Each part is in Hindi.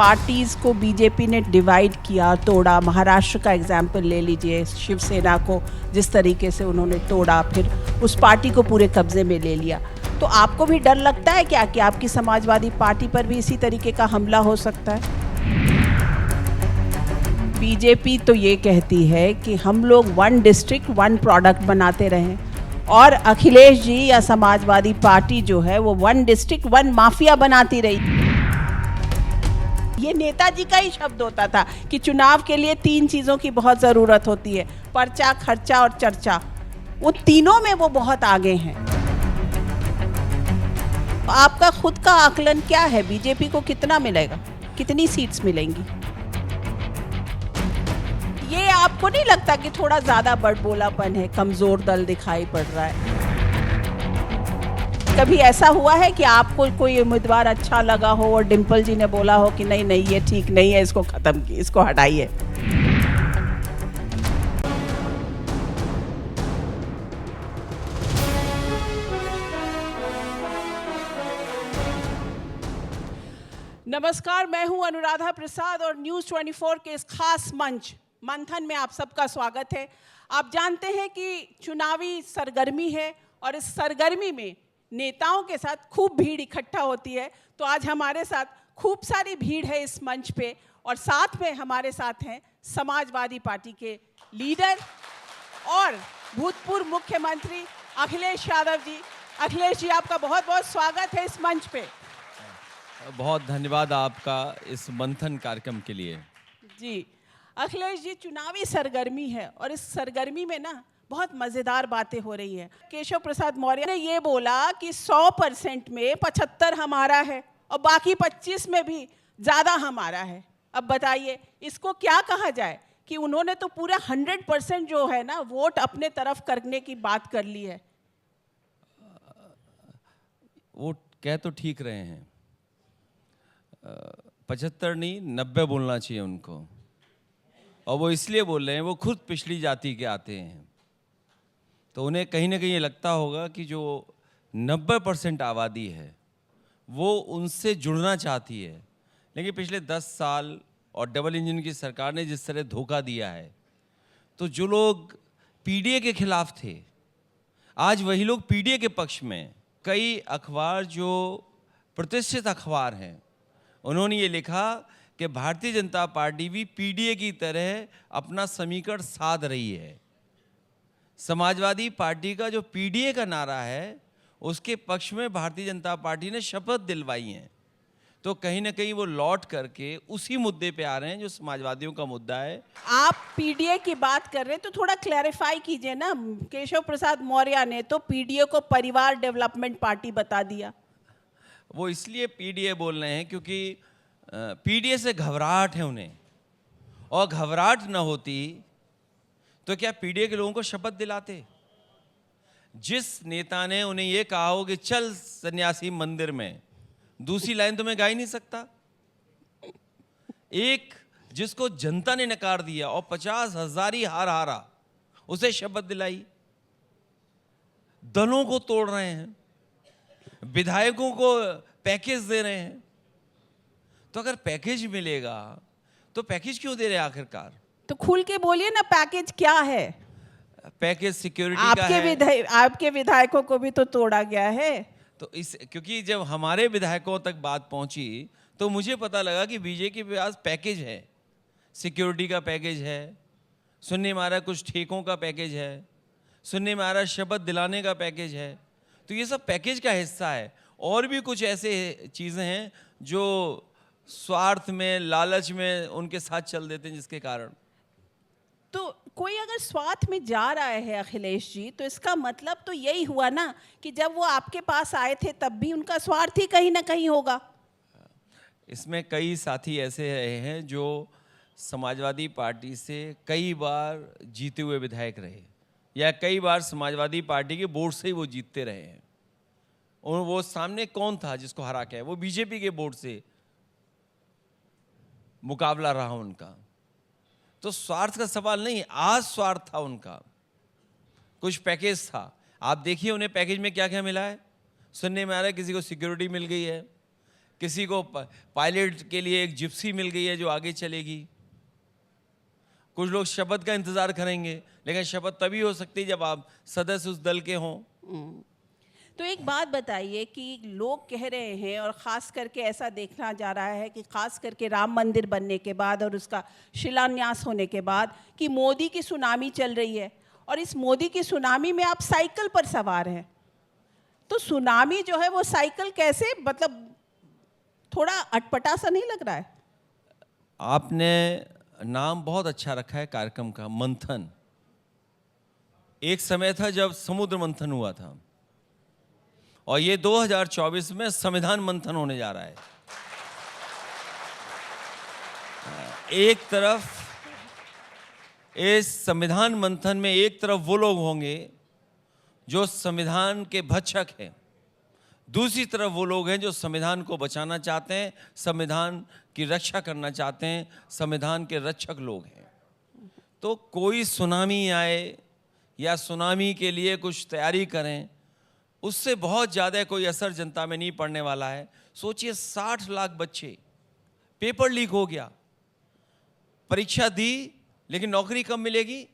पार्टीज को बीजेपी ने डिवाइड किया, तोड़ा। महाराष्ट्र का एग्जाम्पल ले लीजिए, शिवसेना को जिस तरीके से उन्होंने तोड़ा, फिर उस पार्टी को पूरे कब्जे में ले लिया। तो आपको भी डर लगता है क्या कि आपकी समाजवादी पार्टी पर भी इसी तरीके का हमला हो सकता है? बीजेपी तो ये कहती है कि हम लोग वन डिस्ट्रिक्ट वन प्रोडक्ट बनाते रहें, और अखिलेश जी या समाजवादी पार्टी जो है वो वन डिस्ट्रिक्ट वन माफिया बनाती रही। ये नेताजी का ही शब्द होता था कि चुनाव के लिए 3 चीज़ों की बहुत ज़रूरत होती है, पर्चा, खर्चा और चर्चा। वो तीनों में वो बहुत आगे हैं। आपका खुद का आकलन क्या है? बीजेपी को कितना मिलेगा, कितनी सीट्स मिलेंगी? ये आपको नहीं लगता कि थोड़ा ज़्यादा बड़बोलापन है, कमज़ोर दल दिखाई पड़ रहा है? कभी ऐसा हुआ है कि आपको कोई उम्मीदवार अच्छा लगा हो और डिम्पल जी ने बोला हो कि नहीं नहीं ये ठीक नहीं है, इसको खत्म की, इसको हटाइए? नमस्कार, मैं हूं अनुराधा प्रसाद और न्यूज़ 24 के इस खास मंच मंथन में आप सबका स्वागत है। आप जानते हैं कि चुनावी सरगर्मी है और इस सरगर्मी में नेताओं के साथ खूब भीड़ इकट्ठा होती है। तो आज हमारे साथ खूब सारी भीड़ है इस मंच पे, और साथ में हमारे साथ हैं समाजवादी पार्टी के लीडर और भूतपूर्व मुख्यमंत्री अखिलेश यादव जी। अखिलेश जी, आपका बहुत बहुत स्वागत है इस मंच पे। बहुत धन्यवाद आपका इस मंथन कार्यक्रम के लिए। जी अखिलेश जी, चुनावी सरगर्मी है और इस सरगर्मी में ना बहुत मज़ेदार बातें हो रही हैं। केशव प्रसाद मौर्य ने ये बोला कि 100% में 75 हमारा है और बाकी 25 में भी ज़्यादा हमारा है। अब बताइए इसको क्या कहा जाए कि उन्होंने तो पूरा 100% जो है ना वोट अपने तरफ करने की बात कर ली है। वो कह तो ठीक रहे हैं, 75 नहीं 90 बोलना चाहिए उनको, और वो इसलिए बोल रहे हैं वो खुद पिछली जाति के आते हैं। तो उन्हें कहीं ना कहीं ये लगता होगा कि जो 90% आबादी है वो उनसे जुड़ना चाहती है, लेकिन पिछले 10 साल और डबल इंजन की सरकार ने जिस तरह धोखा दिया है, तो जो लोग पीडीए के खिलाफ थे आज वही लोग पीडीए के पक्ष में। कई अखबार जो प्रतिष्ठित अखबार हैं उन्होंने ये लिखा कि भारतीय जनता पार्टी भी पीडीए की तरह अपना समीकरण साध रही है। समाजवादी पार्टी का जो पीडीए का नारा है उसके पक्ष में भारतीय जनता पार्टी ने शपथ दिलवाई है। तो कहीं ना कहीं वो लौट करके उसी मुद्दे पे आ रहे हैं जो समाजवादियों का मुद्दा है। आप पीडीए की बात कर रहे हैं तो थोड़ा क्लैरिफाई कीजिए ना। केशव प्रसाद मौर्य ने तो पीडीए को परिवार डेवलपमेंट पार्टी बता दिया। वो इसलिए पीडीए बोल रहे हैं क्योंकि पीडीए से घबराहट है उन्हें, और घबराहट न होती तो क्या पीडीए के लोगों को शपथ दिलाते? जिस नेता ने उन्हें यह कहा हो कि चल सन्यासी मंदिर में, दूसरी लाइन तो मैं गा ही नहीं सकता। एक जिसको जनता ने नकार दिया और 50,000 ही हार हारा, उसे शपथ दिलाई। दलों को तोड़ रहे हैं, विधायकों को पैकेज दे रहे हैं। तो अगर पैकेज मिलेगा तो पैकेज क्यों दे रहे हैं आखिरकार? तो खुल के बोलिए ना, पैकेज क्या है? पैकेज सिक्योरिटी का है। आपके विधायकों को भी तो तोड़ा गया है। तो इस क्योंकि जब हमारे विधायकों तक बात पहुंची तो मुझे पता लगा कि बीजेपी के पास पैकेज है, सिक्योरिटी का पैकेज है, सुनने में आ रहा है कुछ ठेकों का पैकेज है, सुनने में आ रहा है शपथ दिलाने का पैकेज है। तो ये सब पैकेज का हिस्सा है। और भी कुछ ऐसे चीज़ें हैं जो स्वार्थ में, लालच में उनके साथ चल देते हैं, जिसके कारण। तो कोई अगर स्वार्थ में जा रहा है अखिलेश जी, तो इसका मतलब तो यही हुआ ना कि जब वो आपके पास आए थे तब भी उनका स्वार्थ ही कहीं ना कहीं होगा। इसमें कई साथी ऐसे रहे हैं जो समाजवादी पार्टी से कई बार जीते हुए विधायक रहे, या कई बार समाजवादी पार्टी के बोर्ड से ही वो जीतते रहे हैं। और वो सामने कौन था जिसको हरा के? वो बीजेपी के बोर्ड से मुकाबला रहा उनका। तो स्वार्थ का सवाल नहीं, आज स्वार्थ था उनका, कुछ पैकेज था। आप देखिए उन्हें पैकेज में क्या क्या मिला है। सुनने में आ रहा है किसी को सिक्योरिटी मिल गई है, किसी को पायलट के लिए एक जिप्सी मिल गई है जो आगे चलेगी। कुछ लोग शपथ का इंतजार करेंगे, लेकिन शपथ तभी हो सकती है जब आप सदस्य उस दल के हों। तो एक बात बताइए कि लोग कह रहे हैं, और ख़ास करके ऐसा देखना जा रहा है कि ख़ास करके राम मंदिर बनने के बाद और उसका शिलान्यास होने के बाद कि मोदी की सुनामी चल रही है, और इस मोदी की सुनामी में आप साइकिल पर सवार हैं। तो सुनामी जो है वो साइकिल कैसे, मतलब थोड़ा अटपटा सा नहीं लग रहा है? आपने नाम बहुत अच्छा रखा है कार्यक्रम का, मंथन। एक समय था जब समुद्र मंथन हुआ था, और ये 2024 में संविधान मंथन होने जा रहा है। एक तरफ इस संविधान मंथन में एक तरफ वो लोग होंगे जो संविधान के भक्षक हैं, दूसरी तरफ वो लोग हैं जो संविधान को बचाना चाहते हैं, संविधान की रक्षा करना चाहते हैं, संविधान के रक्षक लोग हैं। तो कोई सुनामी आए या सुनामी के लिए कुछ तैयारी करें, उससे बहुत ज़्यादा कोई असर जनता में नहीं पड़ने वाला है। सोचिए 60 लाख बच्चे, पेपर लीक हो गया, परीक्षा दी, लेकिन नौकरी कब मिलेगी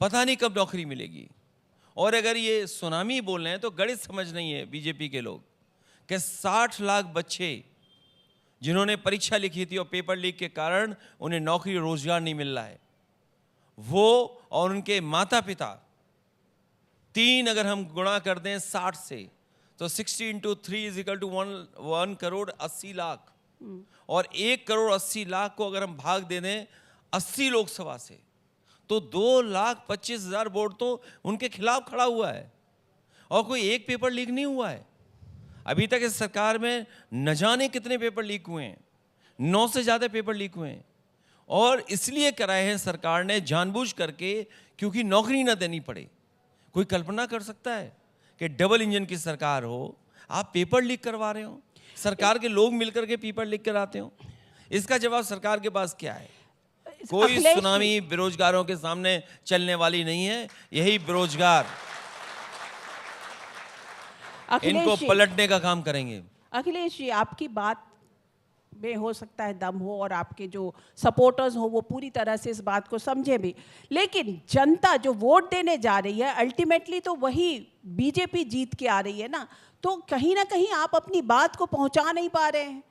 पता नहीं, कब नौकरी मिलेगी। और अगर ये सुनामी बोल रहे हैं तो गणित समझ नहीं है बीजेपी के लोग कि 60 लाख बच्चे जिन्होंने परीक्षा लिखी थी और पेपर लीक के कारण उन्हें नौकरी रोजगार नहीं मिल रहा है, वो और उनके माता पिता, 3 अगर हम गुणा कर दें 60 से तो 60 × 3 = 1 करोड़ 80 लाख, और 1 करोड़ 80 लाख को अगर हम भाग दे दें 80 लोकसभा से तो 2,25,000 वोट तो उनके खिलाफ खड़ा हुआ है, और कोई एक पेपर लीक नहीं हुआ है। अभी तक इस सरकार में न जाने कितने पेपर लीक हुए हैं, 9 से ज़्यादा पेपर लीक हुए हैं, और इसलिए कराए हैं सरकार ने जानबूझ करके, क्योंकि नौकरी ना देनी पड़े। कोई कल्पना कर सकता है कि डबल इंजन की सरकार हो, आप पेपर लीक करवा रहे हो, सरकार के लोग मिलकर के पेपर लीक कराते हो? इसका जवाब सरकार के पास क्या है? कोई सुनामी बेरोजगारों के सामने चलने वाली नहीं है। यही बेरोजगार इनको पलटने का काम करेंगे। अखिलेश जी, आपकी बात में हो सकता है दम हो, और आपके जो सपोर्टर्स हो वो पूरी तरह से इस बात को समझे भी, लेकिन जनता जो वोट देने जा रही है अल्टीमेटली तो वही बीजेपी जीत के आ रही है ना, तो कहीं ना कहीं आप अपनी बात को पहुंचा नहीं पा रहे हैं।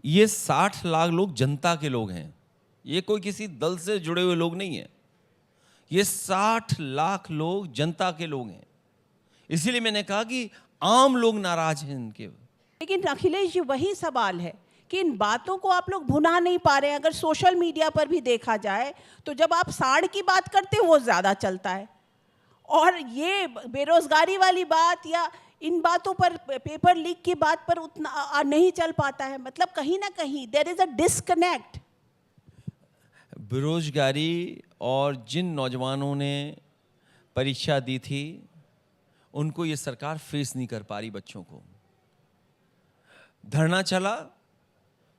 ये 60 लाख लोग जनता के लोग हैं, ये कोई किसी दल से जुड़े हुए लोग नहीं हैं। ये 60 लाख लोग जनता के लोग हैं, इसीलिए मैंने कहा कि आम लोग नाराज हैं इनके। लेकिन अखिलेश जी, वही सवाल है कि इन बातों को आप लोग भुना नहीं पा रहे हैं। अगर सोशल मीडिया पर भी देखा जाए तो जब आप साड़ की बात करते हैं वो ज़्यादा चलता है, और ये बेरोजगारी वाली बात या इन बातों पर, पेपर लीक की बात पर उतना नहीं चल पाता है। मतलब कहीं ना कहीं देयर इज अ डिस्कनेक्ट। बेरोजगारी और जिन नौजवानों ने परीक्षा दी थी उनको ये सरकार फेस नहीं कर पा रही। बच्चों को धरना चला,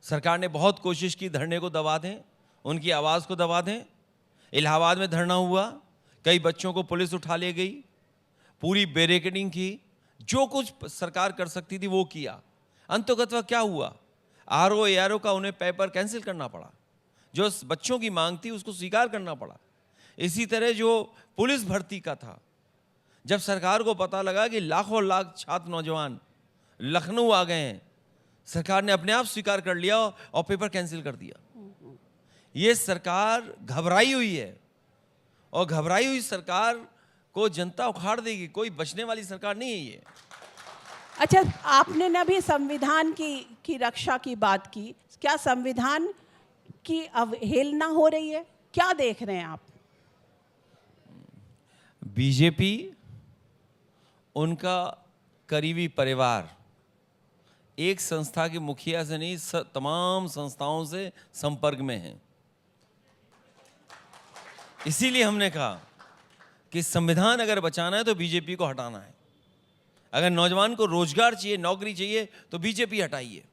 सरकार ने बहुत कोशिश की धरने को दबा दें, उनकी आवाज़ को दबा दें। इलाहाबाद में धरना हुआ, कई बच्चों को पुलिस उठा ले गई, पूरी बैरिकेडिंग की, जो कुछ सरकार कर सकती थी वो किया। अंततः क्या हुआ? आरओ एआरओ का उन्हें पेपर कैंसिल करना पड़ा, जो बच्चों की मांग थी उसको स्वीकार करना पड़ा। इसी तरह जो पुलिस भर्ती का था, जब सरकार को पता लगा कि लाखों लाख छात्र नौजवान लखनऊ आ गए हैं, सरकार ने अपने आप स्वीकार कर लिया और पेपर कैंसिल कर दिया। ये सरकार घबराई हुई है, और घबराई हुई सरकार को जनता उखाड़ देगी, कोई बचने वाली सरकार नहीं है ये। अच्छा, आपने ना भी संविधान की रक्षा की बात की, क्या संविधान की अवहेलना हो रही है? क्या देख रहे हैं आप? बीजेपी, उनका करीबी परिवार एक संस्था के मुखिया से नहीं, तमाम संस्थाओं से संपर्क में है। इसीलिए हमने कहा कि संविधान अगर बचाना है तो बीजेपी को हटाना है। अगर नौजवान को रोजगार चाहिए, नौकरी चाहिए, तो बीजेपी हटाइए।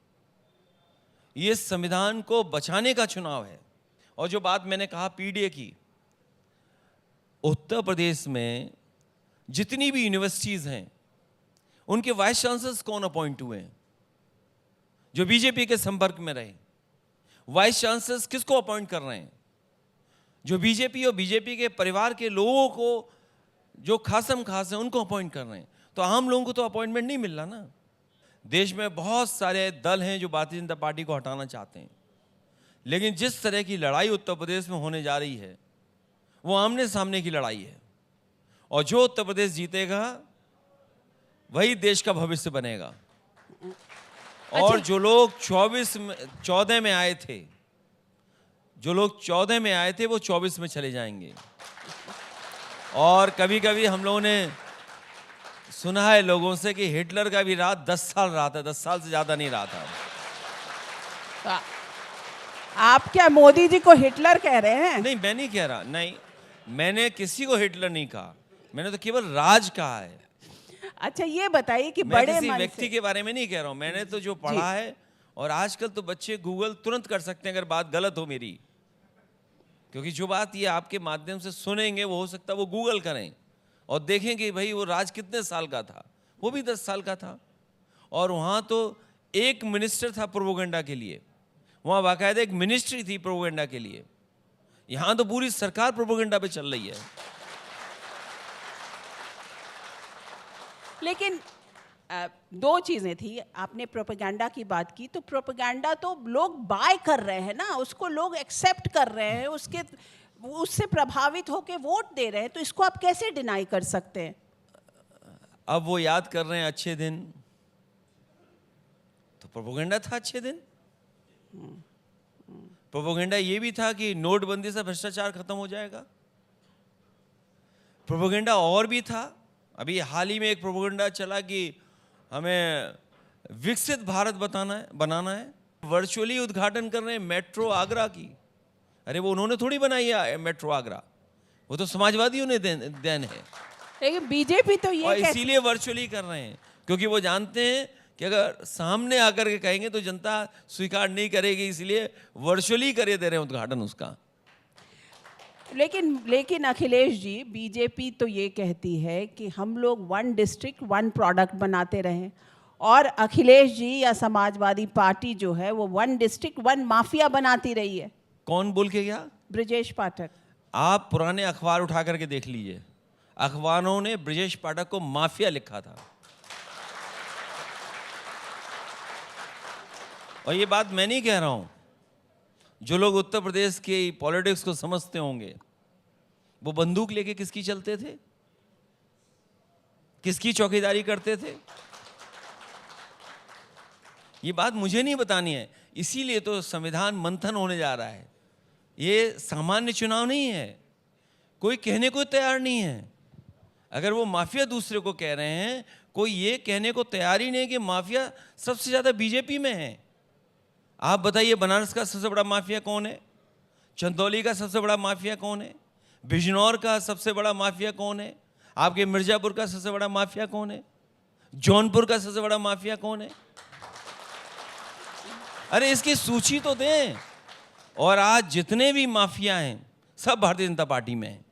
ये संविधान को बचाने का चुनाव है। और जो बात मैंने कहा पीडीए की, उत्तर प्रदेश में जितनी भी यूनिवर्सिटीज हैं उनके वाइस चांसलर्स कौन अपॉइंट हुए हैं जो बीजेपी के संपर्क में रहे? वाइस चांसलर्स किसको अपॉइंट कर रहे हैं? जो बीजेपी और बीजेपी के परिवार के लोगों को जो खासम खास हैं उनको अपॉइंट कर रहे हैं। तो आम लोगों को तो अपॉइंटमेंट नहीं मिल रहा ना। देश में बहुत सारे दल हैं जो भारतीय जनता पार्टी को हटाना चाहते हैं, लेकिन जिस तरह की लड़ाई उत्तर प्रदेश में होने जा रही है वो आमने सामने की लड़ाई है, और जो उत्तर प्रदेश जीतेगा वही देश का भविष्य बनेगा। और जो लोग 14 में आए थे, जो लोग 14 में आए थे वो 24 में चले जाएंगे। और कभी कभी हम लोगों ने सुना है लोगों से कि हिटलर का भी राज 10 साल रहा था, 10 साल से ज्यादा नहीं रहा था। आप क्या मोदी जी को हिटलर कह रहे हैं? नहीं, मैं नहीं कह रहा, नहीं, मैंने किसी को हिटलर नहीं कहा, मैंने तो केवल राज कहा है। अच्छा, ये बताइए कि मैं बड़े किसी मन व्यक्ति से के बारे में नहीं कह रहा हूं, मैंने तो जो पढ़ा है। और आजकल तो बच्चे गूगल तुरंत कर सकते हैं अगर बात गलत हो मेरी, क्योंकि जो बात ये आपके माध्यम से सुनेंगे वो हो सकता है वो गूगल करें और देखें कि भाई वो राज कितने साल का था। वो भी 10 साल का था, और वहाँ तो एक मिनिस्टर था प्रोपेगेंडा के लिए, वहाँ बाकायदा एक मिनिस्ट्री थी प्रोपेगेंडा के लिए। यहाँ तो पूरी सरकार प्रोपेगेंडा पे चल रही है। लेकिन दो चीजें थी। आपने प्रोपेगेंडा की बात की, तो प्रोपेगेंडा तो लोग बाय कर रहे हैं ना, उसको लोग एक्सेप्ट कर रहे हैं, उससे प्रभावित होकर वोट दे रहे हैं, तो इसको आप कैसे डिनाई कर सकते हैं? अब वो याद कर रहे हैं अच्छे दिन, तो प्रोपेगेंडा था अच्छे दिन। प्रोपेगेंडा ये भी था कि नोटबंदी से भ्रष्टाचार खत्म हो जाएगा। प्रोपेगेंडा और भी था, अभी हाल ही में एक प्रोपेगेंडा चला कि हमें विकसित भारत बनाना है। वर्चुअली उद्घाटन कर रहे हैं मेट्रो आगरा की। अरे वो उन्होंने थोड़ी बनाई है मेट्रो आगरा, वो तो समाजवादियों ने देन है। लेकिन बीजेपी तो ये इसीलिए वर्चुअली कर रहे हैं क्योंकि वो जानते हैं कि अगर सामने आकर के कहेंगे तो जनता स्वीकार नहीं करेगी, इसलिए वर्चुअली करे दे रहे हैं उद्घाटन उसका। लेकिन अखिलेश जी, बीजेपी तो ये कहती है कि हम लोग 1 डिस्ट्रिक्ट 1 प्रोडक्ट बनाते रहें, और अखिलेश जी या समाजवादी पार्टी जो है वो 1 डिस्ट्रिक्ट 1 माफिया बनाती रही है। कौन बोल के गया? ब्रजेश पाठक। आप पुराने अखबार उठा करके देख लीजिए, अखबारों ने ब्रजेश पाठक को माफिया लिखा था। और ये बात मैं नहीं कह रहा हूं, जो लोग उत्तर प्रदेश के पॉलिटिक्स को समझते होंगे वो बंदूक लेके किसकी चलते थे, किसकी चौकीदारी करते थे, ये बात मुझे नहीं बतानी है। इसीलिए तो संविधान मंथन होने जा रहा है। ये सामान्य चुनाव नहीं है, कोई कहने को तैयार नहीं है। अगर वो माफिया दूसरे को कह रहे हैं, कोई ये कहने को तैयार ही नहीं कि माफिया सबसे ज्यादा बीजेपी में है। आप बताइए, बनारस का सबसे बड़ा माफिया कौन है? चंदौली का सबसे बड़ा माफिया कौन है? बिजनौर का सबसे बड़ा माफिया कौन है? आपके मिर्जापुर का सबसे बड़ा माफिया कौन है? जौनपुर का सबसे बड़ा माफिया कौन है? अरे इसकी सूची तो दें। और आज जितने भी माफिया हैं सब भारतीय जनता पार्टी में हैं।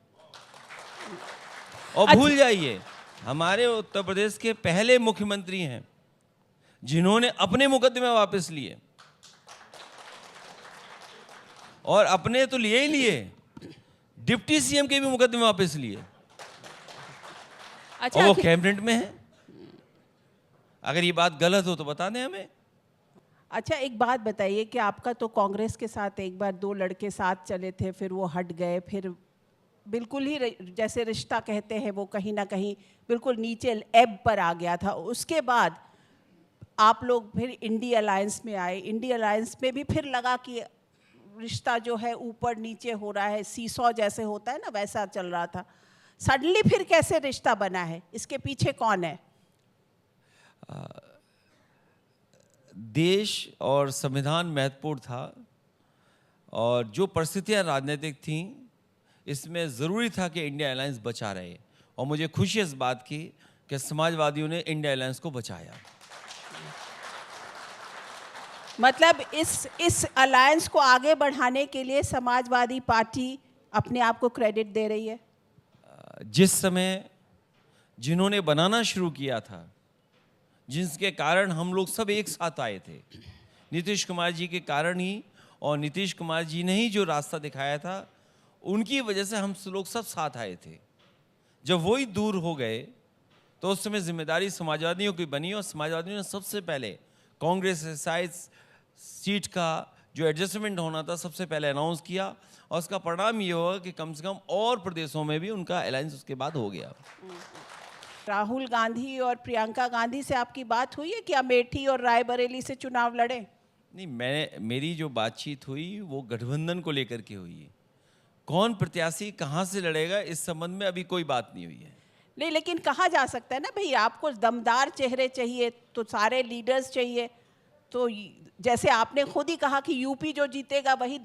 और भूल जाइए, हमारे उत्तर प्रदेश के पहले मुख्यमंत्री हैं जिन्होंने अपने मुकदमे वापस लिए, और अपने तो लिए ही लिए, डिप्टी सीएम के भी मुकदमे वापस लिए। अच्छा, और वो कैबिनेट में है। अगर ये बात गलत हो तो बता दें हमें। अच्छा, एक बात बताइए कि आपका तो कांग्रेस के साथ एक बार 2 लड़के साथ चले थे, फिर वो हट गए, फिर बिल्कुल ही जैसे रिश्ता कहते हैं वो कहीं ना कहीं बिल्कुल नीचे एब पर आ गया था। उसके बाद आप लोग फिर इंडी अलायंस में आए। इंडी अलायंस में भी फिर लगा कि रिश्ता जो है ऊपर नीचे हो रहा है, सीसॉ जैसे होता है ना, वैसा चल रहा था। सडनली फिर कैसे रिश्ता बना है, इसके पीछे कौन है? देश और संविधान महत्वपूर्ण था, और जो परिस्थितियां राजनीतिक थीं इसमें ज़रूरी था कि इंडिया अलायंस बचा रहे। और मुझे खुशी इस बात की कि समाजवादियों ने इंडिया अलायंस को बचाया। मतलब इस अलायंस को आगे बढ़ाने के लिए समाजवादी पार्टी अपने आप को क्रेडिट दे रही है। जिस समय जिन्होंने बनाना शुरू किया था जिसके कारण हम लोग सब एक साथ आए थे। नीतीश कुमार जी के कारण ही, और नीतीश कुमार जी ने ही जो रास्ता दिखाया था, उनकी वजह से हम लोग सब साथ आए थे। जब वही दूर हो गए तो उस समय जिम्मेदारी समाजवादियों की बनी और समाजवादियों ने सबसे पहले कांग्रेस साइज सीट का जो एडजस्टमेंट होना था सबसे पहले अनाउंस किया, और उसका परिणाम ये हुआ कि कम से कम और प्रदेशों में भी उनका अलायंस उसके बाद हो गया। राहुल गांधी और प्रियंका गांधी से आपकी बात हुई है कि अमेठी और रायबरेली से चुनाव लड़े? नहीं, मेरी जो बातचीत हुई वो गठबंधन को लेकर के हुई है। कौन प्रत्याशी कहाँ से लड़ेगा इस संबंध में अभी कोई बात नहीं हुई है। नहीं, लेकिन कहा जा सकता है ना भाई, आपको दमदार चेहरे चाहिए तो सारे लीडर्स चाहिए। तो जैसे आपने खुद ही कहा कि यूपी जो जीतेगा वही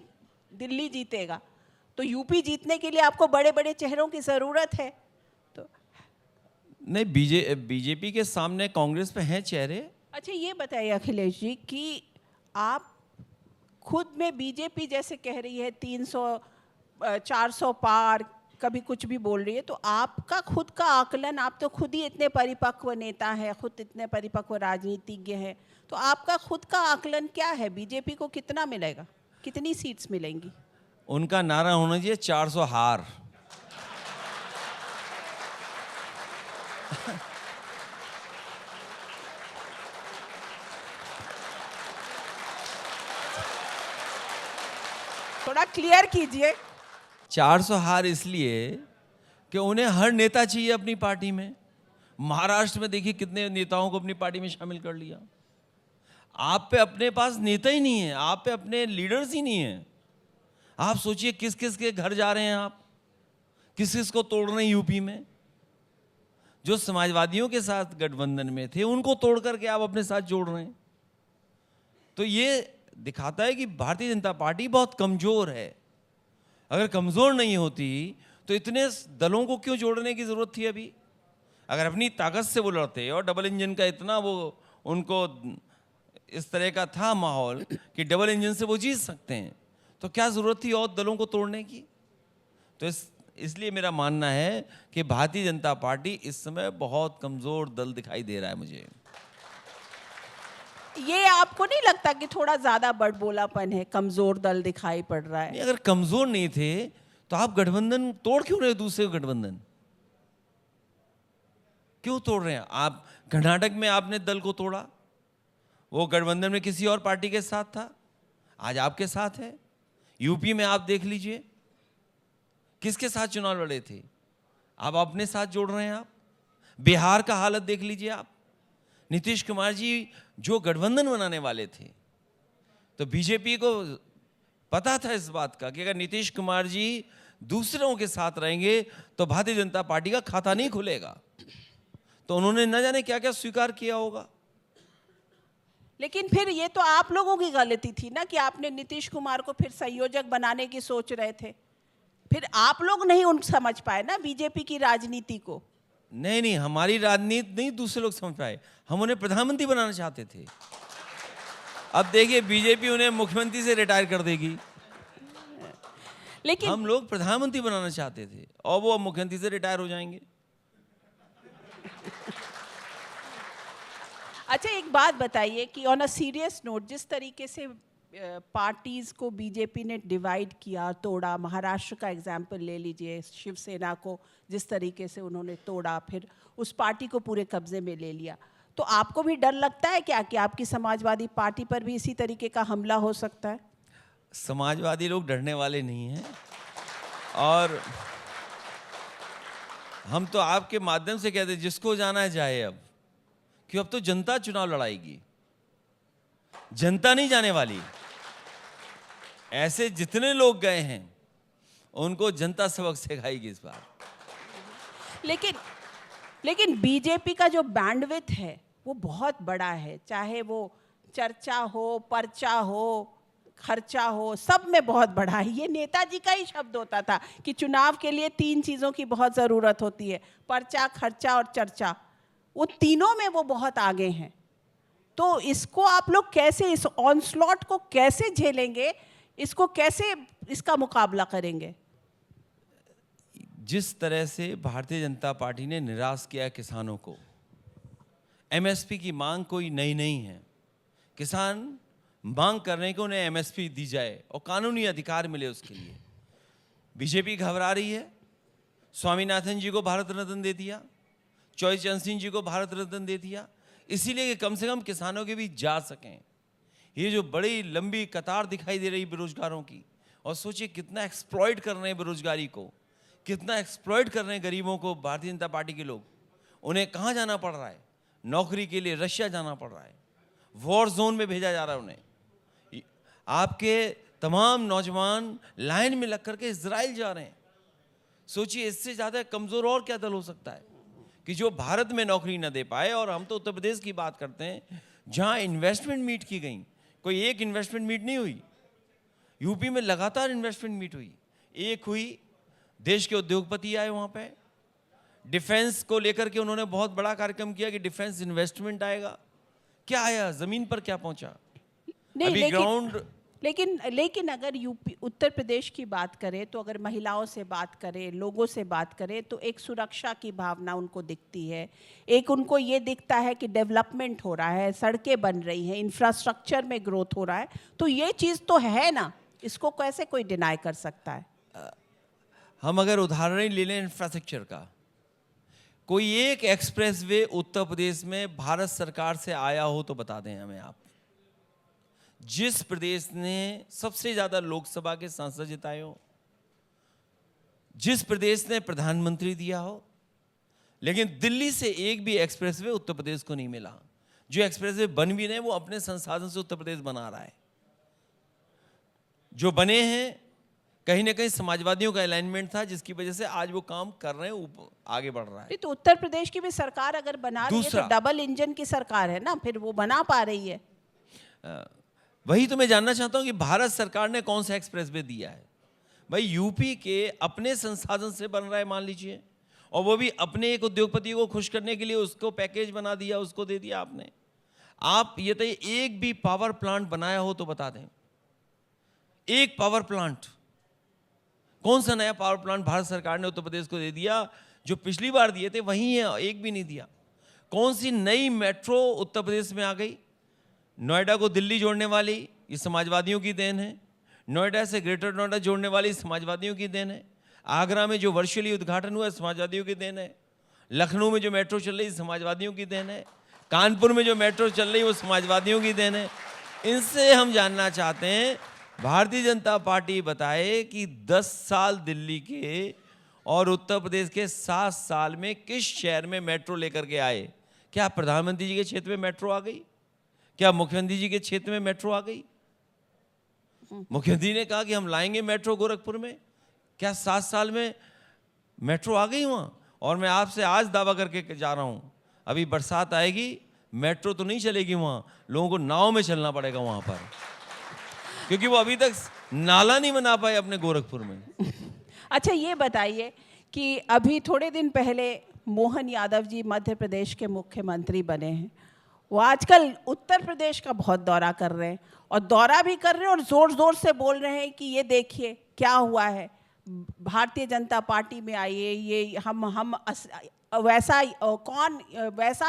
दिल्ली जीतेगा, तो यूपी जीतने के लिए आपको बड़े बड़े चेहरों की ज़रूरत है। तो नहीं, बीजेपी के सामने कांग्रेस पे हैं चेहरे। अच्छा, ये बताइए अखिलेश जी कि आप खुद में बीजेपी जैसे कह रही है 300 400 पार, कभी कुछ भी बोल रही है, तो आपका खुद का आकलन, आप तो खुद ही इतने परिपक्व नेता हैं, खुद इतने परिपक्व राजनीतिज्ञ हैं, तो आपका खुद का आकलन क्या है? बीजेपी को कितना मिलेगा, कितनी सीट्स मिलेंगी? उनका नारा होना चाहिए 400 हार। थोड़ा क्लियर कीजिए। 400 हार इसलिए कि उन्हें हर नेता चाहिए अपनी पार्टी में। महाराष्ट्र में देखिए कितने नेताओं को अपनी पार्टी में शामिल कर लिया। आप पे अपने पास नेता ही नहीं है, आप पे अपने लीडर्स ही नहीं है। आप सोचिए किस किस के घर जा रहे हैं आप, किस किस को तोड़ रहे हैं यूपी में। जो समाजवादियों के साथ गठबंधन में थे उनको तोड़ करके आप अपने साथ जोड़ रहे हैं। तो ये दिखाता है कि भारतीय जनता पार्टी बहुत कमजोर है। अगर कमजोर नहीं होती तो इतने दलों को क्यों जोड़ने की जरूरत थी अभी? अगर अपनी ताकत से वो लड़ते और डबल इंजन का इतना वो उनको इस तरह का था माहौल कि डबल इंजन से वो जीत सकते हैं, तो क्या जरूरत थी और दलों को तोड़ने की? तो इसलिए मेरा मानना है कि भारतीय जनता पार्टी इस समय बहुत कमजोर दल दिखाई दे रहा है मुझे। ये आपको नहीं लगता कि थोड़ा ज्यादा बड़बोलापन है, कमजोर दल दिखाई पड़ रहा है? नहीं, अगर कमजोर नहीं थे तो आप गठबंधन तोड़ क्यों रहे हो? दूसरे गठबंधन क्यों तोड़ रहे हैं आप? कर्नाटक में आपने दल को तोड़ा, वो गठबंधन में किसी और पार्टी के साथ था, आज आपके साथ है। यूपी में आप देख लीजिए किसके साथ चुनाव लड़े थे, आप अपने साथ जोड़ रहे हैं। आप बिहार का हालत देख लीजिए आप। नीतीश कुमार जी जो गठबंधन बनाने वाले थे, तो बीजेपी को पता था इस बात का कि अगर नीतीश कुमार जी दूसरों के साथ रहेंगे तो भारतीय जनता पार्टी का खाता नहीं खुलेगा। तो उन्होंने न जाने क्या क्या स्वीकार किया होगा। लेकिन फिर ये तो आप लोगों की गलती थी ना कि आपने नीतीश कुमार को फिर संयोजक बनाने की सोच रहे थे। फिर आप लोग नहीं उन समझ पाए ना बीजेपी की राजनीति को। नहीं, हमारी राजनीति नहीं दूसरे लोग समझ पाए। हम उन्हें प्रधानमंत्री बनाना चाहते थे। अब देखिए बीजेपी उन्हें मुख्यमंत्री से रिटायर कर देगी, लेकिन हम लोग प्रधानमंत्री बनाना चाहते थे और वो मुख्यमंत्री से रिटायर हो जाएंगे। अच्छा, एक बात बताइए कि ऑन अ सीरियस नोट, जिस तरीके से पार्टीज को बीजेपी ने डिवाइड किया, तोड़ा, महाराष्ट्र का एग्जाम्पल ले लीजिए, शिवसेना को जिस तरीके से उन्होंने तोड़ा, फिर उस पार्टी को पूरे कब्जे में ले लिया, तो आपको भी डर लगता है क्या कि आपकी समाजवादी पार्टी पर भी इसी तरीके का हमला हो सकता है? समाजवादी लोग डरने वाले नहीं हैं, और हम तो आपके माध्यम से कहते हैं जिसको जाना है जाए। अब क्यों, अब तो जनता चुनाव लड़ाएगी, जनता नहीं जाने वाली। ऐसे जितने लोग गए हैं उनको जनता सबक सिखाएगी इस बार। लेकिन बीजेपी का जो बैंडविड्थ है वो बहुत बड़ा है, चाहे वो चर्चा हो, पर्चा हो, खर्चा हो, सब में बहुत बड़ा है। ये नेताजी का ही शब्द होता था कि चुनाव के लिए 3 चीज़ों की बहुत ज़रूरत होती है, पर्चा, खर्चा और चर्चा। वो तीनों में वो बहुत आगे हैं। तो इसको आप लोग कैसे, इस ऑनस्लॉट को कैसे झेलेंगे, इसको कैसे, इसका मुकाबला करेंगे? जिस तरह से भारतीय जनता पार्टी ने निराश किया किसानों को, एमएसपी की मांग कोई नई नहीं है। किसान मांग कर रहे हैं कि उन्हें एमएसपी दी जाए और कानूनी अधिकार मिले उसके लिए। बीजेपी घबरा रही है। स्वामीनाथन जी को भारत रत्न दे दिया, चौधरी चरण सिंह जी को भारत रत्न दे दिया, इसीलिए कि कम से कम किसानों के बीच जा सकें। ये जो बड़ी लंबी कतार दिखाई दे रही बेरोजगारों की, और सोचिए कितना एक्सप्लॉइट कर रहे हैं बेरोजगारी को, कितना एक्सप्लॉइट कर रहे हैं गरीबों को भारतीय जनता पार्टी के लोग। उन्हें कहाँ जाना पड़ रहा है? नौकरी के लिए रशिया जाना पड़ रहा है, वॉर जोन में भेजा जा रहा है उन्हें। आपके तमाम नौजवान लाइन में लग करके इजराइल जा रहे हैं। सोचिए इससे ज़्यादा कमज़ोर और क्या दल हो सकता है कि जो भारत में नौकरी न दे पाए। और हम तो उत्तर प्रदेश की बात करते हैं जहाँ इन्वेस्टमेंट मीट की गई, कोई एक इन्वेस्टमेंट मीट नहीं हुई। यूपी में लगातार इन्वेस्टमेंट मीट हुई, एक हुई, देश के उद्योगपति आए वहाँ पे, डिफेंस को लेकर के उन्होंने बहुत बड़ा कार्यक्रम किया कि डिफेंस इन्वेस्टमेंट आएगा। क्या आया? ज़मीन पर क्या पहुँचा? नहीं, अभी ग्राउंड। लेकिन अगर यूपी उत्तर प्रदेश की बात करें तो अगर महिलाओं से बात करें, लोगों से बात करें, तो एक सुरक्षा की भावना उनको दिखती है। एक उनको ये दिखता है कि डेवलपमेंट हो रहा है, सड़कें बन रही हैं, इंफ्रास्ट्रक्चर में ग्रोथ हो रहा है। तो ये चीज़ तो है ना, इसको कैसे कोई डिनाई कर सकता है? हम अगर उदाहरण ले लें इंफ्रास्ट्रक्चर का, कोई एक एक्सप्रेसवे उत्तर प्रदेश में भारत सरकार से आया हो तो बता दें हमें आप। जिस प्रदेश ने सबसे ज्यादा लोकसभा के सांसद जिताए हो, जिस प्रदेश ने प्रधानमंत्री दिया हो, लेकिन दिल्ली से एक भी एक्सप्रेसवे उत्तर प्रदेश को नहीं मिला। जो एक्सप्रेसवे बन भी रहे वो अपने संसाधन से उत्तर प्रदेश बना रहा है। जो बने हैं कहीं ना कहीं समाजवादियों का अलाइनमेंट था, जिसकी वजह से आज वो काम कर रहे हैं, आगे बढ़ रहा है। तो उत्तर प्रदेश की भी सरकार अगर बना रही है तो डबल इंजन की सरकार है ना, फिर वो बना पा रही है। वही तो मैं जानना चाहता हूं कि भारत सरकार ने कौन सा एक्सप्रेसवे दिया है। भाई यूपी के अपने संसाधन से बन रहा है मान लीजिए, और वो भी अपने एक उद्योगपति को खुश करने के लिए उसको पैकेज बना दिया, उसको दे दिया आपने। आप ये तो एक भी पावर प्लांट बनाया हो तो बता दें। एक पावर प्लांट, कौन सा नया पावर प्लांट भारत सरकार ने उत्तर प्रदेश को दे दिया? जो पिछली बार दिए थे वही है, एक भी नहीं दिया। कौन सी नई मेट्रो उत्तर प्रदेश में आ गई? नोएडा को दिल्ली जोड़ने वाली, ये समाजवादियों की देन है। नोएडा से ग्रेटर नोएडा जोड़ने वाली समाजवादियों की देन है। आगरा में जो वर्चुअली उद्घाटन हुआ समाजवादियों की देन है। लखनऊ में जो मेट्रो चल रही समाजवादियों की देन है। कानपुर में जो मेट्रो चल रही वो समाजवादियों की देन है। इनसे हम जानना चाहते हैं, भारतीय जनता पार्टी बताए कि 10 साल दिल्ली के और उत्तर प्रदेश के 7 साल में किस शहर में मेट्रो लेकर के आए? क्या प्रधानमंत्री जी के क्षेत्र में मेट्रो आ गई? क्या मुख्यमंत्री जी के क्षेत्र में मेट्रो आ गई? मुख्यमंत्री ने कहा कि हम लाएंगे मेट्रो गोरखपुर में। क्या 7 साल में मेट्रो आ गई वहां? और मैं आपसे आज दावा करके जा रहा हूं, अभी बरसात आएगी, मेट्रो तो नहीं चलेगी वहां, लोगों को नाव में चलना पड़ेगा वहां पर, क्योंकि वो अभी तक नाला नहीं बना पाए अपने गोरखपुर में। अच्छा, ये बताइए कि अभी थोड़े दिन पहले मोहन यादव जी मध्य प्रदेश के मुख्यमंत्री बने हैं। वो आजकल उत्तर प्रदेश का बहुत दौरा कर रहे हैं, और दौरा भी कर रहे हैं और ज़ोर ज़ोर से बोल रहे हैं कि ये देखिए क्या हुआ है, भारतीय जनता पार्टी में आइए, ये हम वैसा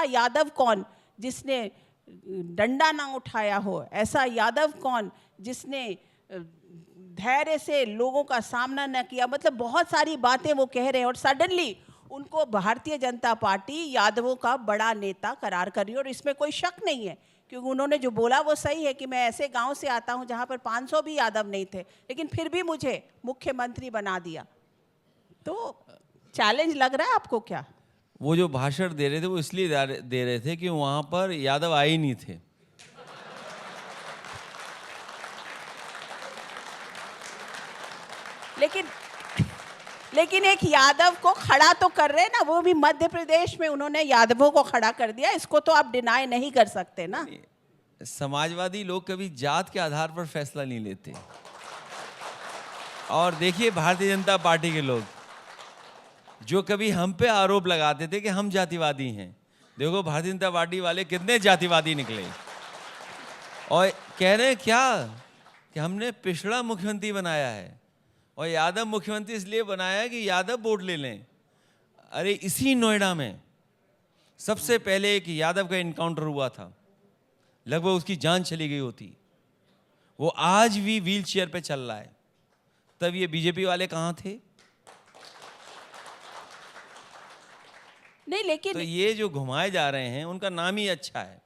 यादव कौन जिसने डंडा ना उठाया हो, ऐसा यादव कौन जिसने धैर्य से लोगों का सामना न किया। मतलब बहुत सारी बातें वो कह रहे हैं, और सडनली उनको भारतीय जनता पार्टी यादवों का बड़ा नेता करार कर रही है। और इसमें कोई शक नहीं है, क्योंकि उन्होंने जो बोला वो सही है कि मैं ऐसे गांव से आता हूं जहां पर 500 भी यादव नहीं थे, लेकिन फिर भी मुझे मुख्यमंत्री बना दिया। तो चैलेंज लग रहा है आपको क्या? वो जो भाषण दे रहे थे वो इसलिए दे रहे थे कि वहां पर यादव आए ही नहीं थे। लेकिन एक यादव को खड़ा तो कर रहे हैं ना, वो भी मध्य प्रदेश में उन्होंने यादवों को खड़ा कर दिया। इसको तो आप डिनाई नहीं कर सकते ना। समाजवादी लोग कभी जात के आधार पर फैसला नहीं लेते। और देखिए भारतीय जनता पार्टी के लोग जो कभी हम पे आरोप लगाते थे कि हम जातिवादी हैं, देखो भारतीय जनता पार्टी वाले कितने जातिवादी निकले, और कह रहे हैं क्या कि हमने पिछड़ा मुख्यमंत्री बनाया है, और यादव मुख्यमंत्री इसलिए बनाया कि यादव वोट ले लें। अरे इसी नोएडा में सबसे पहले एक यादव का इनकाउंटर हुआ था, लगभग उसकी जान चली गई होती, वो आज भी व्हील चेयर पे चल रहा है। तब ये बीजेपी वाले कहाँ थे? नहीं, लेकिन तो ये जो घुमाए जा रहे हैं उनका नाम ही अच्छा है,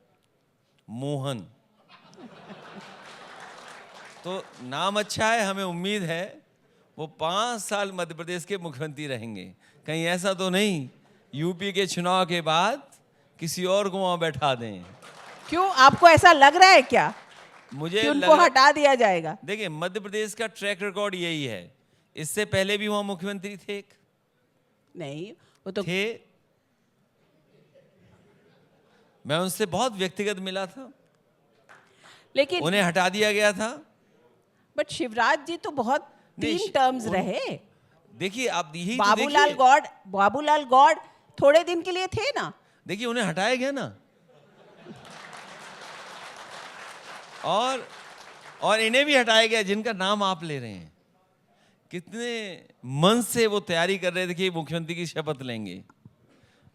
मोहन। तो नाम अच्छा है, हमें उम्मीद है वो 5 साल मध्य प्रदेश के मुख्यमंत्री रहेंगे। कहीं ऐसा तो नहीं यूपी के चुनाव के बाद किसी और को वहां बैठा दें। क्यों, आपको ऐसा लग रहा है क्या मुझे कि उनको हटा दिया जाएगा? देखिए, मध्य प्रदेश का ट्रैक रिकॉर्ड यही है। इससे पहले भी वहां मुख्यमंत्री थे एक? नहीं, वो तो थे। मैं उनसे बहुत व्यक्तिगत मिला था, लेकिन उन्हें हटा दिया गया था। बट शिवराज जी तो बहुत 3 टर्म्स रहे। देखिए, आप यही तो बाबूलाल गौड़ थोड़े दिन के लिए थे ना। देखिए, उन्हें हटाया गया ना, और इन्हें भी हटाया गया जिनका नाम आप ले रहे हैं। कितने मन से वो तैयारी कर रहे थे कि मुख्यमंत्री की शपथ लेंगे।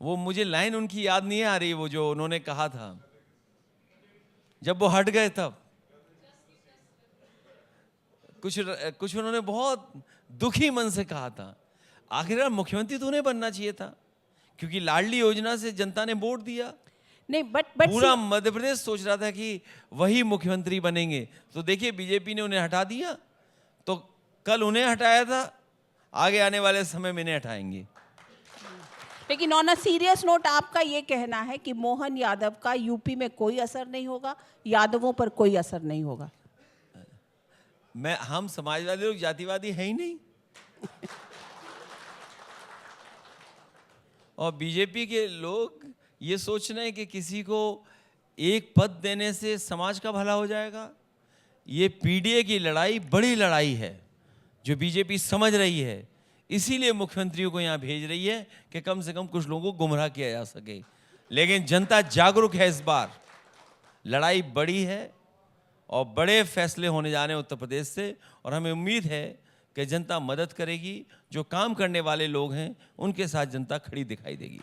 वो मुझे लाइन उनकी याद नहीं आ रही, वो जो उन्होंने कहा था जब वो हट गए तब। कुछ उन्होंने बहुत दुखी मन से कहा था। आखिरकार मुख्यमंत्री तो उन्हें बनना चाहिए था, क्योंकि लाडली योजना से जनता ने वोट दिया। नहीं, बट पूरा मध्य प्रदेश सोच रहा था कि वही मुख्यमंत्री बनेंगे। तो देखिए, बीजेपी ने उन्हें हटा दिया, तो कल उन्हें हटाया था, आगे आने वाले समय में इन्हें हटाएंगे। लेकिन ऑन अ सीरियस नोट, आपका ये कहना है कि मोहन यादव का यूपी में कोई असर नहीं होगा, यादवों पर कोई असर नहीं होगा? हम समाजवादी लोग जातिवादी हैं ही नहीं। और बीजेपी के लोग ये सोच रहे हैं कि किसी को एक पद देने से समाज का भला हो जाएगा। ये पीडीए की लड़ाई बड़ी लड़ाई है जो बीजेपी समझ रही है, इसीलिए मुख्यमंत्रियों को यहाँ भेज रही है कि कम से कम कुछ लोगों को गुमराह किया जा सके। लेकिन जनता जागरूक है, इस बार लड़ाई बड़ी है और बड़े फैसले होने जा रहे हैं उत्तर प्रदेश से, और हमें उम्मीद है कि जनता मदद करेगी। जो काम करने वाले लोग हैं उनके साथ जनता खड़ी दिखाई देगी।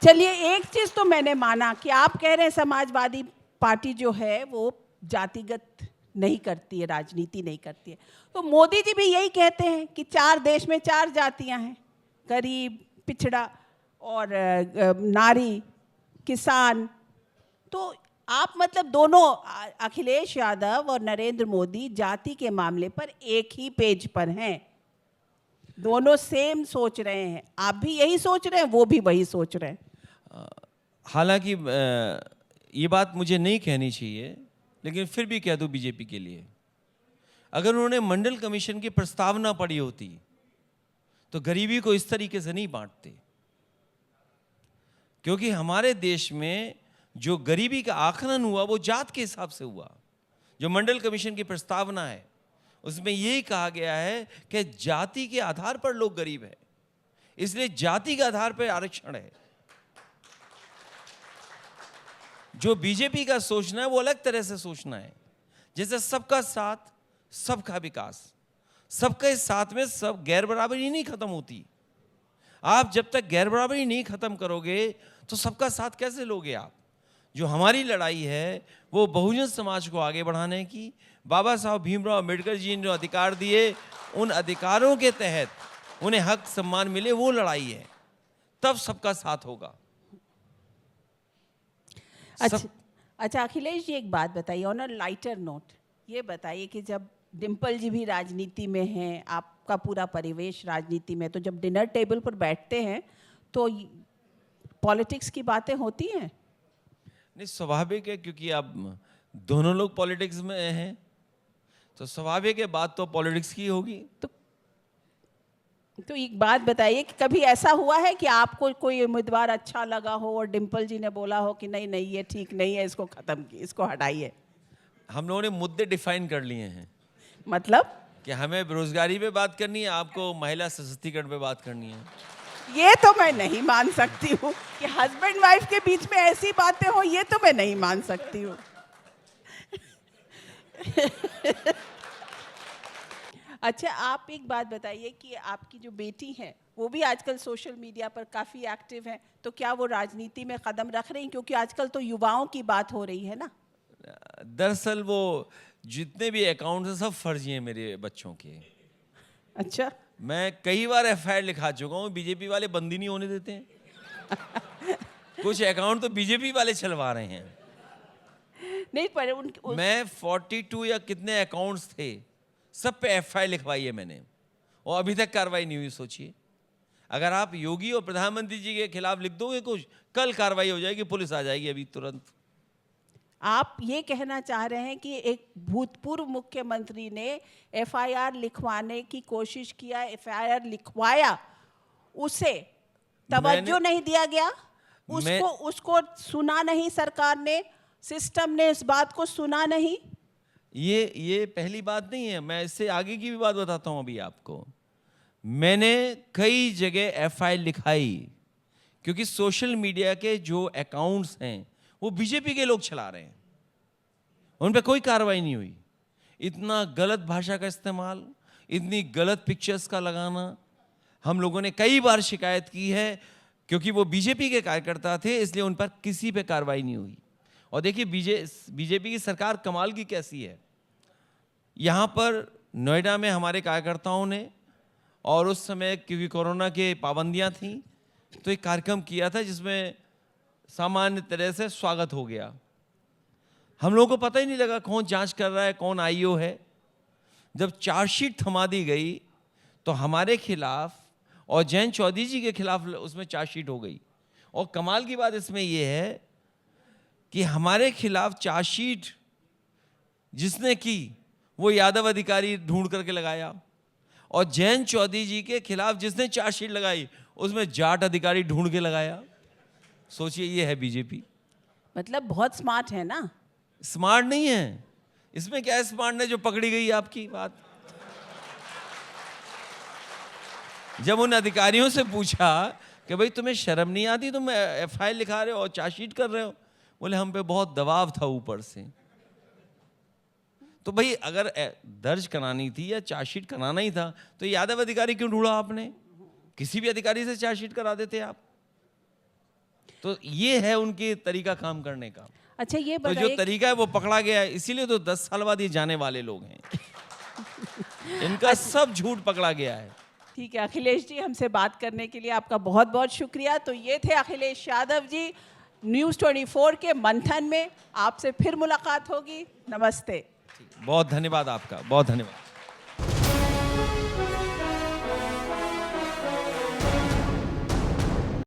चलिए, एक चीज तो मैंने माना कि आप कह रहे हैं समाजवादी पार्टी जो है वो जातिगत नहीं करती है, राजनीति नहीं करती है। तो मोदी जी भी यही कहते हैं कि 4 देश में 4 जातियां हैं, गरीब, पिछड़ा और नारी, किसान। तो आप मतलब दोनों, अखिलेश यादव और नरेंद्र मोदी जाति के मामले पर एक ही पेज पर हैं, दोनों सेम सोच रहे हैं। आप भी यही सोच रहे हैं, वो भी वही सोच रहे हैं। हालांकि ये बात मुझे नहीं कहनी चाहिए, लेकिन फिर भी कह दूं बीजेपी के लिए, अगर उन्होंने मंडल कमीशन की प्रस्तावना पढ़ी होती तो गरीबी को इस तरीके से नहीं बांटते। क्योंकि हमारे देश में जो गरीबी का आकलन हुआ वो जात के हिसाब से हुआ। जो मंडल कमीशन की प्रस्तावना है उसमें यही कहा गया है कि जाति के आधार पर लोग गरीब हैं, इसलिए जाति के आधार पर आरक्षण है। जो बीजेपी का सोचना है वो अलग तरह से सोचना है, जैसे सबका साथ सबका विकास। सबके साथ में सब गैर बराबरी नहीं खत्म होती। आप जब तक गैर बराबरी नहीं खत्म करोगे तो सबका साथ कैसे लोगे आप? जो हमारी लड़ाई है वो बहुजन समाज को आगे बढ़ाने की, बाबा साहब भीमराव अम्बेडकर जी ने जो अधिकार दिए उन अधिकारों के तहत उन्हें हक सम्मान मिले, वो लड़ाई है। तब सबका साथ होगा। अच्छा अखिलेश जी, एक बात बताइए ऑन अ लाइटर नोट, ये बताइए कि जब डिम्पल जी भी राजनीति में हैं, आपका पूरा परिवेश राजनीति में, तो जब डिनर टेबल पर बैठते हैं तो पॉलिटिक्स की बातें होती हैं? नहीं, स्वाभाविक है, क्योंकि आप दोनों लोग पॉलिटिक्स में हैं तो स्वाभाविक है बात तो पॉलिटिक्स की होगी। तो एक बात बताइए कि कभी ऐसा हुआ है कि आपको कोई उम्मीदवार अच्छा लगा हो और डिम्पल जी ने बोला हो कि नहीं नहीं ये ठीक नहीं है, इसको खत्म की, इसको हटाइए? हम लोगों ने मुद्दे डिफाइन कर लिए हैं। मतलब कि हमें बेरोजगारी पे बात करनी है, आपको महिला सशक्तिकरण पे बात करनी है। ये तो मैं नहीं मान सकती हूँ कि हस्बैंड वाइफ के बीच में ऐसी बातें हो, ये तो मैं नहीं मान सकती हूँ। अच्छा, आप एक बात बताइए कि आपकी जो बेटी है वो भी आजकल सोशल मीडिया पर काफ़ी एक्टिव है, तो क्या वो राजनीति में कदम रख रही हैं? क्योंकि आजकल तो युवाओं की बात हो रही है ना। दरअसल वो जितने भी अकाउंट हैं सब फर्जी हैं मेरे बच्चों के। अच्छा। मैं कई बार एफआईआर लिखा चुका हूँ, बीजेपी वाले बंद ही नहीं होने देते हैं। कुछ अकाउंट तो बीजेपी वाले चलवा रहे हैं। नहीं, पर मैं 42 या कितने अकाउंट्स थे, सब पे एफआईआर लिखवाई है मैंने, और अभी तक कार्रवाई नहीं हुई। सोचिए, अगर आप योगी और प्रधानमंत्री जी के खिलाफ लिख दोगे कुछ, कल कार्रवाई हो जाएगी, पुलिस आ जाएगी अभी तुरंत। आप ये कहना चाह रहे हैं कि एक भूतपूर्व मुख्यमंत्री ने एफआईआर लिखवाने की कोशिश किया, एफआईआर लिखवाया, उसे तवज्जो नहीं दिया गया, उसको सुना नहीं सरकार ने, सिस्टम ने इस बात को सुना नहीं। ये पहली बात नहीं है, मैं इससे आगे की भी बात बताता हूं अभी आपको। मैंने कई जगह एफआईआर लिखाई, क्योंकि सोशल मीडिया के जो अकाउंट्स हैं वो बीजेपी के लोग चला रहे हैं, उन पे कोई कार्रवाई नहीं हुई। इतना गलत भाषा का इस्तेमाल, इतनी गलत पिक्चर्स का लगाना, हम लोगों ने कई बार शिकायत की है, क्योंकि वो बीजेपी के कार्यकर्ता थे, इसलिए उन पर किसी पे कार्रवाई नहीं हुई। और देखिए बीजेपी की सरकार कमाल की कैसी है। यहाँ पर नोएडा में हमारे कार्यकर्ताओं ने, और उस समय क्योंकि कोरोना के पाबंदियाँ थीं, तो एक कार्यक्रम किया था जिसमें सामान्य तरह से स्वागत हो गया। हम लोगों को पता ही नहीं लगा कौन जांच कर रहा है, कौन आईओ है। जब चार्जशीट थमा दी गई तो हमारे खिलाफ और जयंत चौधरी जी के खिलाफ उसमें चार्जशीट हो गई। और कमाल की बात इसमें यह है कि हमारे खिलाफ चार्जशीट जिसने की वो यादव अधिकारी ढूंढ करके लगाया, और जयंत चौधरी जी के खिलाफ जिसने चार्जशीट लगाई उसमें जाट अधिकारी ढूंढ के लगाया। सोचिए, ये है बीजेपी। मतलब बहुत स्मार्ट है ना। स्मार्ट नहीं है, इसमें क्या है स्मार्ट है जो पकड़ी गई आपकी बात। जब उन अधिकारियों से पूछा कि भाई तुम्हें शर्म नहीं आती, तुम एफआईआर लिखा रहे हो और चार्जशीट कर रहे हो, बोले हम पे बहुत दबाव था ऊपर से। तो भाई अगर दर्ज करानी थी या चार्जशीट कराना ही था तो यादव अधिकारी क्यों ढूंढा आपने? किसी भी अधिकारी से चार्जशीट करा देते आप। तो ये है उनके तरीका काम करने का। अच्छा, ये तो जो तरीका है वो पकड़ा गया है, इसीलिए तो 10 साल बाद ये जाने वाले लोग हैं। इनका सब झूठ पकड़ा गया है। ठीक है अखिलेश जी, हमसे बात करने के लिए आपका बहुत बहुत शुक्रिया। तो ये थे अखिलेश यादव जी, न्यूज़ 24 के मंथन में। आपसे फिर मुलाकात होगी। नमस्ते। बहुत धन्यवाद आपका, बहुत धन्यवाद।